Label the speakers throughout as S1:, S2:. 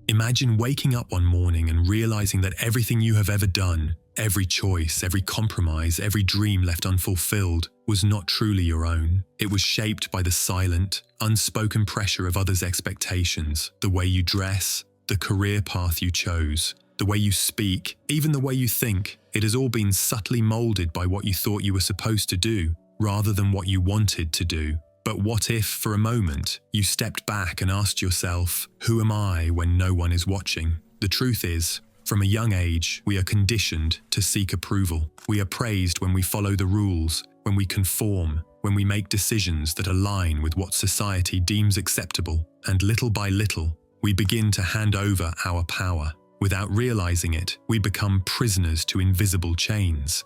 S1: Imagine waking up one morning and realizing that everything you have ever done, every choice, every compromise, every dream left unfulfilled, was not truly your own. It was shaped by the silent, unspoken pressure of others' expectations, the way you dress, the career path you chose, the way you speak, even the way you think. It has all been subtly molded by what you thought you were supposed to do, rather than what you wanted to do. But what if, for a moment, you stepped back and asked yourself, who am I when no one is watching? The truth is, from a young age, we are conditioned to seek approval. We are praised when we follow the rules, when we conform, when we make decisions that align with what society deems acceptable. And little by little, we begin to hand over our power. Without realizing it, we become prisoners to invisible chains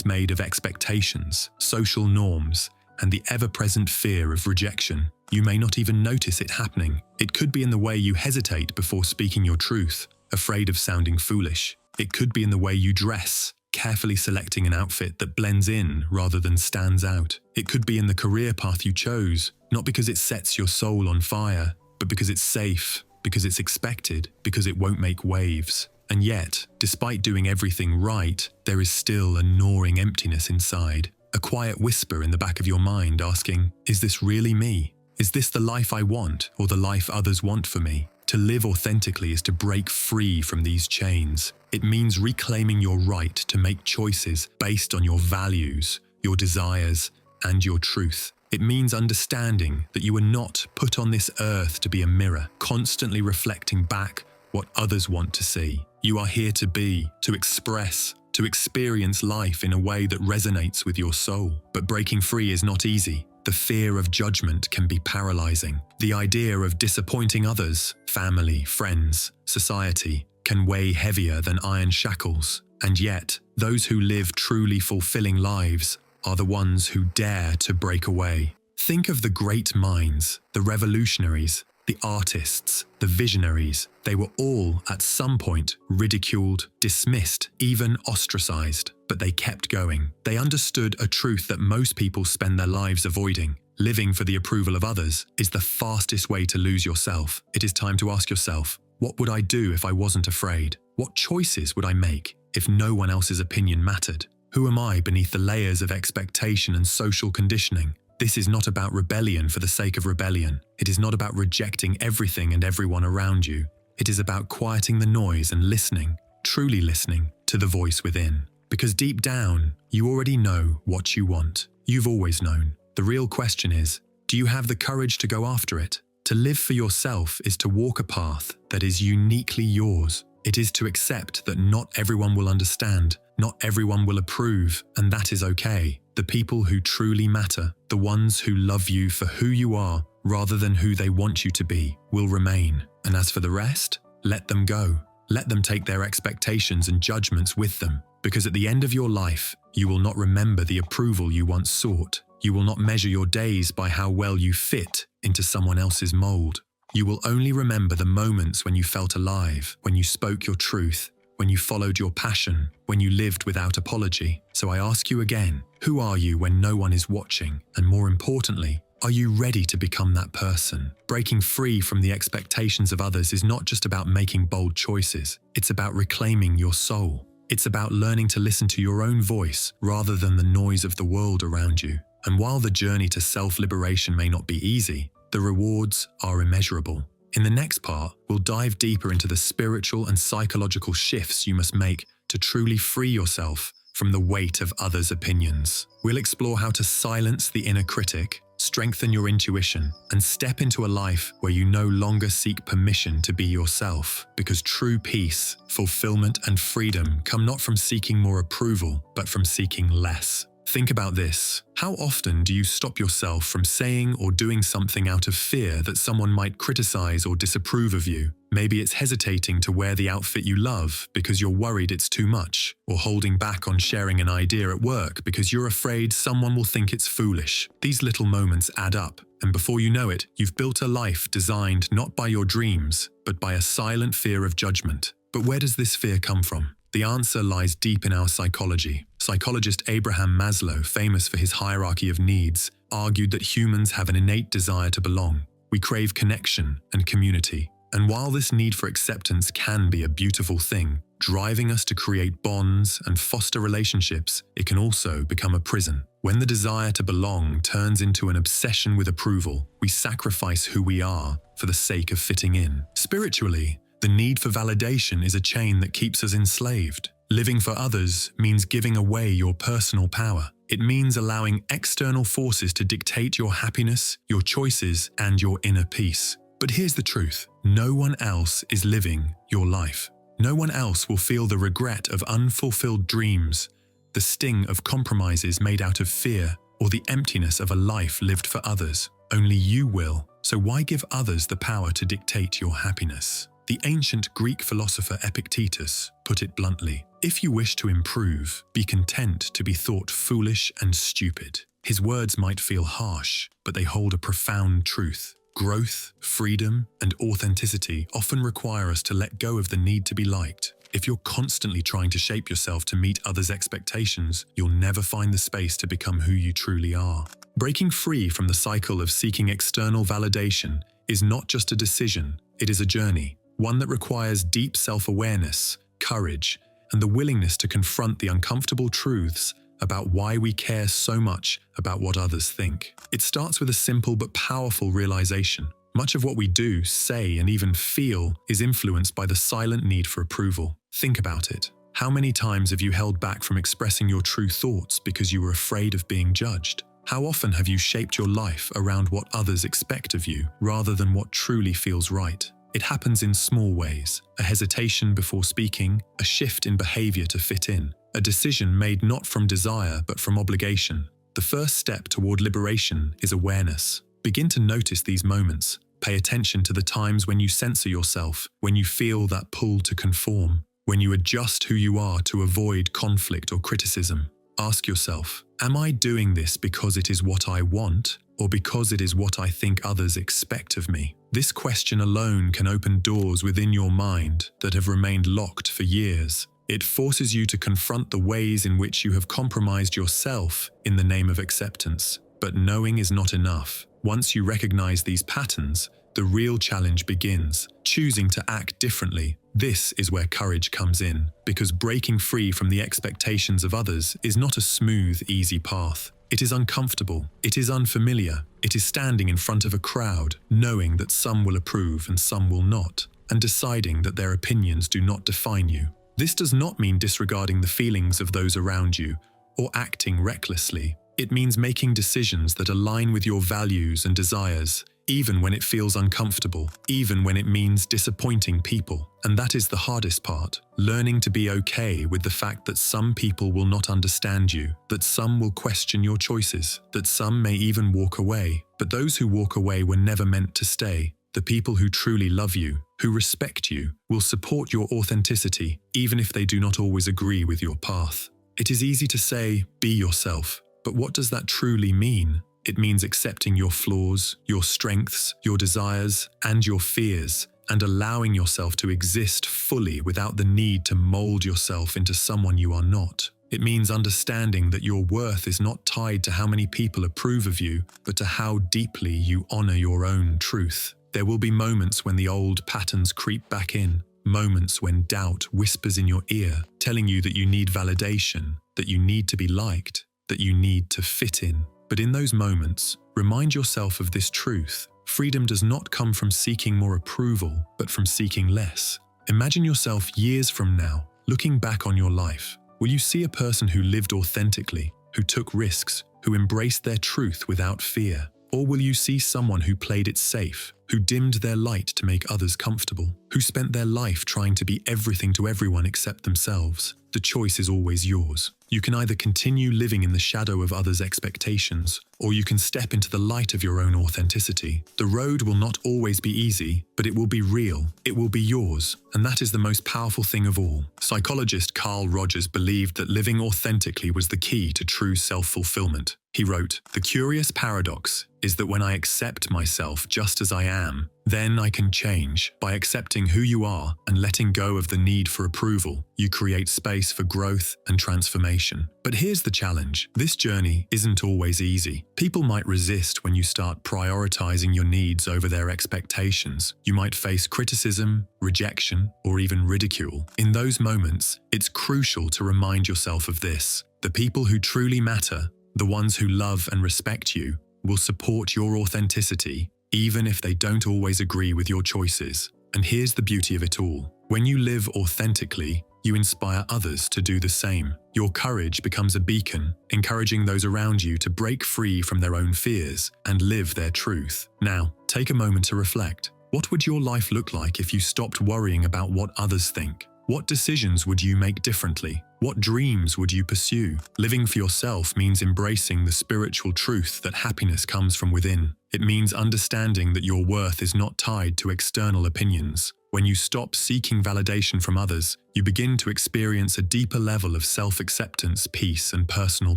S1: made of expectations, social norms, and the ever-present fear of rejection. You may not even notice it happening. It could be in the way you hesitate before speaking your truth, afraid of sounding foolish. It could be in the way you dress, carefully selecting an outfit that blends in rather than stands out. It could be in the career path you chose, not because it sets your soul on fire, but because it's safe, because it's expected, because it won't make waves. And yet, despite doing everything right, there is still a gnawing emptiness inside. A quiet whisper in the back of your mind asking, is this really me? Is this the life I want or the life others want for me? To live authentically is to break free from these chains. It means reclaiming your right to make choices based on your values, your desires, and your truth. It means understanding that you are not put on this earth to be a mirror, constantly reflecting back what others want to see. You are here to be, to express, to experience life in a way that resonates with your soul. But breaking free is not easy. The fear of judgment can be paralyzing. The idea of disappointing others, family, friends, society, can weigh heavier than iron shackles. And yet, those who live truly fulfilling lives are the ones who dare to break away. Think of the great minds, the revolutionaries, the artists, the visionaries. They were all, at some point, ridiculed, dismissed, even ostracized. But they kept going. They understood a truth that most people spend their lives avoiding. Living for the approval of others is the fastest way to lose yourself. It is time to ask yourself, what would I do if I wasn't afraid? What choices would I make if no one else's opinion mattered? Who am I beneath the layers of expectation and social conditioning? This is not about rebellion for the sake of rebellion. It is not about rejecting everything and everyone around you. It is about quieting the noise and listening, truly listening, to the voice within. Because deep down, you already know what you want. You've always known. The real question is, do you have the courage to go after it? To live for yourself is to walk a path that is uniquely yours. It is to accept that not everyone will understand, not everyone will approve, and that is okay. The people who truly matter, the ones who love you for who you are rather than who they want you to be, will remain. And as for the rest, let them go. Let them take their expectations and judgments with them. Because at the end of your life, you will not remember the approval you once sought. You will not measure your days by how well you fit into someone else's mold. You will only remember the moments when you felt alive, when you spoke your truth, when you followed your passion, when you lived without apology. So I ask you again, who are you when no one is watching? And more importantly, are you ready to become that person? Breaking free from the expectations of others is not just about making bold choices. It's about reclaiming your soul. It's about learning to listen to your own voice rather than the noise of the world around you. And while the journey to self-liberation may not be easy, the rewards are immeasurable. In the next part, we'll dive deeper into the spiritual and psychological shifts you must make to truly free yourself from the weight of others' opinions. We'll explore how to silence the inner critic, strengthen your intuition, and step into a life where you no longer seek permission to be yourself. Because true peace, fulfillment, and freedom come not from seeking more approval, but from seeking less. Think about this. How often do you stop yourself from saying or doing something out of fear that someone might criticize or disapprove of you? Maybe it's hesitating to wear the outfit you love because you're worried it's too much, or holding back on sharing an idea at work because you're afraid someone will think it's foolish. These little moments add up, and before you know it, you've built a life designed not by your dreams, but by a silent fear of judgment. But where does this fear come from? The answer lies deep in our psychology. Psychologist Abraham Maslow, famous for his hierarchy of needs, argued that humans have an innate desire to belong. We crave connection and community. And while this need for acceptance can be a beautiful thing, driving us to create bonds and foster relationships, it can also become a prison. When the desire to belong turns into an obsession with approval, we sacrifice who we are for the sake of fitting in. Spiritually, the need for validation is a chain that keeps us enslaved. Living for others means giving away your personal power. It means allowing external forces to dictate your happiness, your choices, and your inner peace. But here's the truth: no one else is living your life. No one else will feel the regret of unfulfilled dreams, the sting of compromises made out of fear, or the emptiness of a life lived for others. Only you will. So why give others the power to dictate your happiness? The ancient Greek philosopher Epictetus put it bluntly: if you wish to improve, be content to be thought foolish and stupid. His words might feel harsh, but they hold a profound truth. Growth, freedom, and authenticity often require us to let go of the need to be liked. If you're constantly trying to shape yourself to meet others' expectations, you'll never find the space to become who you truly are. Breaking free from the cycle of seeking external validation is not just a decision, it is a journey. One that requires deep self-awareness, courage, and the willingness to confront the uncomfortable truths about why we care so much about what others think. It starts with a simple but powerful realization. Much of what we do, say, and even feel is influenced by the silent need for approval. Think about it. How many times have you held back from expressing your true thoughts because you were afraid of being judged? How often have you shaped your life around what others expect of you rather than what truly feels right? It happens in small ways: a hesitation before speaking, a shift in behavior to fit in, a decision made not from desire but from obligation. The first step toward liberation is awareness. Begin to notice these moments. Pay attention to the times when you censor yourself, when you feel that pull to conform, when you adjust who you are to avoid conflict or criticism. Ask yourself, am I doing this because it is what I want, or because it is what I think others expect of me? This question alone can open doors within your mind that have remained locked for years. It forces you to confront the ways in which you have compromised yourself in the name of acceptance. But knowing is not enough. Once you recognize these patterns, the real challenge begins: choosing to act differently. This is where courage comes in, because breaking free from the expectations of others is not a smooth, easy path. It is uncomfortable, it is unfamiliar, it is standing in front of a crowd, knowing that some will approve and some will not, and deciding that their opinions do not define you. This does not mean disregarding the feelings of those around you or acting recklessly. It means making decisions that align with your values and desires, even when it feels uncomfortable, even when it means disappointing people. And that is the hardest part: learning to be okay with the fact that some people will not understand you, that some will question your choices, that some may even walk away. But those who walk away were never meant to stay. The people who truly love you, who respect you, will support your authenticity, even if they do not always agree with your path. It is easy to say, be yourself, but what does that truly mean? It means accepting your flaws, your strengths, your desires, and your fears, and allowing yourself to exist fully without the need to mold yourself into someone you are not. It means understanding that your worth is not tied to how many people approve of you, but to how deeply you honor your own truth. There will be moments when the old patterns creep back in, moments when doubt whispers in your ear, telling you that you need validation, that you need to be liked, that you need to fit in. But in those moments, remind yourself of this truth: freedom does not come from seeking more approval, but from seeking less. Imagine yourself years from now, looking back on your life. Will you see a person who lived authentically, who took risks, who embraced their truth without fear? Or will you see someone who played it safe, who dimmed their light to make others comfortable, who spent their life trying to be everything to everyone except themselves? The choice is always yours. You can either continue living in the shadow of others' expectations, or you can step into the light of your own authenticity. The road will not always be easy, but it will be real. It will be yours, and that is the most powerful thing of all. Psychologist Carl Rogers believed that living authentically was the key to true self-fulfillment. He wrote, "The curious paradox is that when I accept myself just as I am. Then I can change. By accepting who you are and letting go of the need for approval, you create space for growth and transformation. But here's the challenge. This journey isn't always easy. People might resist when you start prioritizing your needs over their expectations. You might face criticism, rejection, or even ridicule. In those moments, it's crucial to remind yourself of this. The people who truly matter, the ones who love and respect you, will support your authenticity, even if they don't always agree with your choices. And here's the beauty of it all. When you live authentically, you inspire others to do the same. Your courage becomes a beacon, encouraging those around you to break free from their own fears and live their truth. Now, take a moment to reflect. What would your life look like if you stopped worrying about what others think? What decisions would you make differently? What dreams would you pursue? Living for yourself means embracing the spiritual truth that happiness comes from within. It means understanding that your worth is not tied to external opinions. When you stop seeking validation from others, you begin to experience a deeper level of self-acceptance, peace, and personal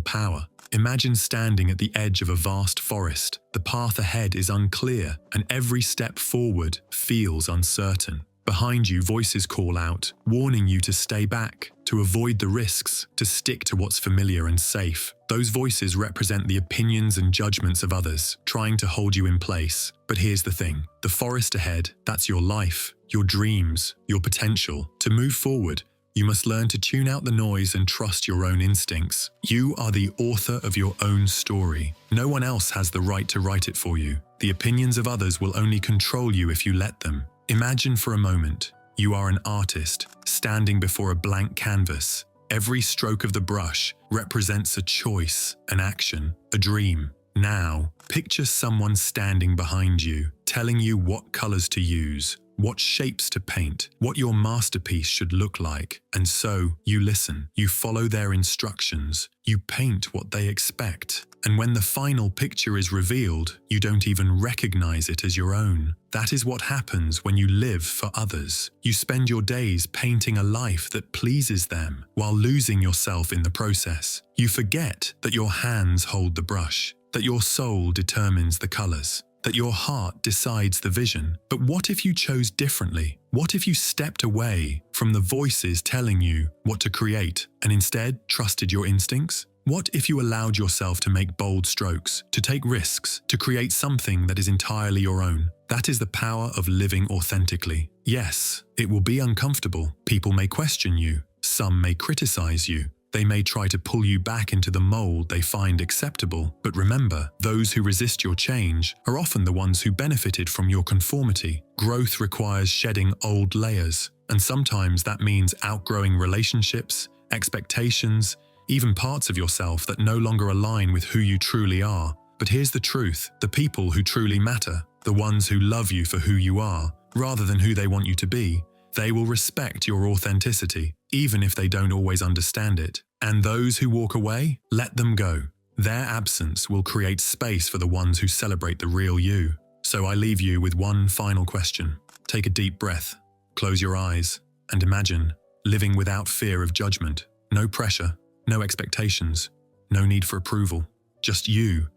S1: power. Imagine standing at the edge of a vast forest. The path ahead is unclear, and every step forward feels uncertain. Behind you, voices call out, warning you to stay back, to avoid the risks, to stick to what's familiar and safe. Those voices represent the opinions and judgments of others, trying to hold you in place. But here's the thing. The forest ahead, that's your life, your dreams, your potential. To move forward, you must learn to tune out the noise and trust your own instincts. You are the author of your own story. No one else has the right to write it for you. The opinions of others will only control you if you let them. Imagine for a moment, you are an artist standing before a blank canvas. Every stroke of the brush represents a choice, an action, a dream. Now, picture someone standing behind you, telling you what colors to use, what shapes to paint, what your masterpiece should look like. And so, you listen, you follow their instructions, you paint what they expect. And when the final picture is revealed, you don't even recognize it as your own. That is what happens when you live for others. You spend your days painting a life that pleases them, while losing yourself in the process. You forget that your hands hold the brush, that your soul determines the colors, that your heart decides the vision. But what if you chose differently? What if you stepped away from the voices telling you what to create and instead trusted your instincts? What if you allowed yourself to make bold strokes, to take risks, to create something that is entirely your own? That is the power of living authentically. Yes, it will be uncomfortable. People may question you. Some may criticize you. They may try to pull you back into the mold they find acceptable. But remember, those who resist your change are often the ones who benefited from your conformity. Growth requires shedding old layers, and sometimes that means outgrowing relationships, expectations, even parts of yourself that no longer align with who you truly are. But here's the truth. The people who truly matter, the ones who love you for who you are, rather than who they want you to be, they will respect your authenticity, even if they don't always understand it. And those who walk away, let them go. Their absence will create space for the ones who celebrate the real you. So I leave you with one final question. Take a deep breath, close your eyes, and imagine living without fear of judgment. No pressure, no expectations, no need for approval. Just you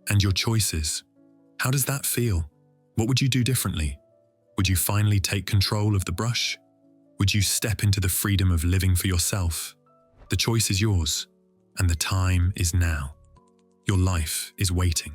S1: and your choices. How does that feel? What would you do differently? Would you finally take control of the brush? Would you step into the freedom of living for yourself? The choice is yours, and the time is now. Your life is waiting.